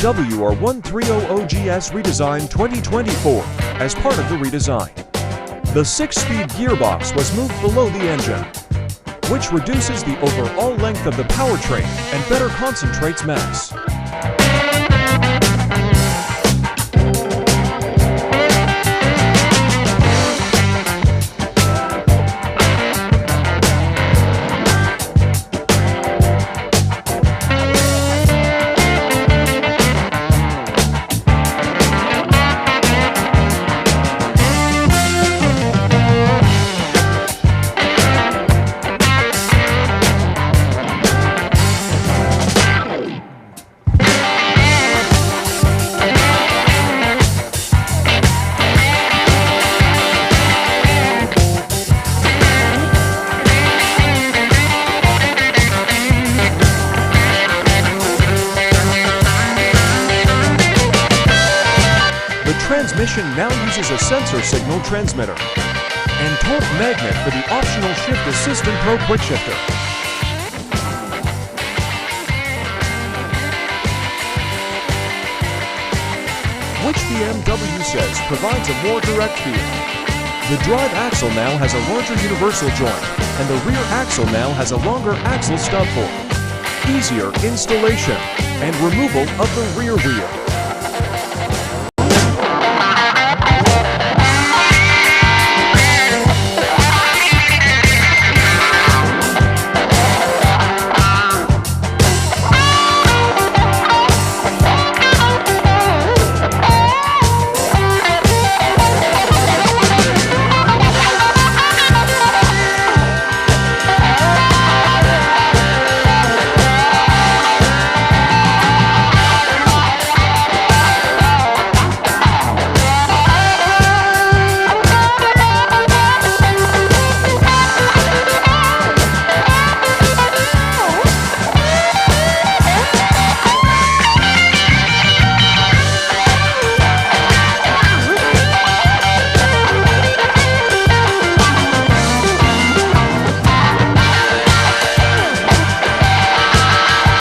Bmw R1300 Gs Redesign 2024 as part of the redesign. The 6-speed gearbox was moved below the engine, which reduces the overall length of the powertrain and better concentrates mass. The transmission now uses a sensor signal transmitter and torque magnet for the optional shift assist and pro quickshifter. Which BMW says provides a more direct feel. The drive axle now has a larger universal joint, and the rear axle now has a longer axle stub for easier installation and removal of the rear wheel.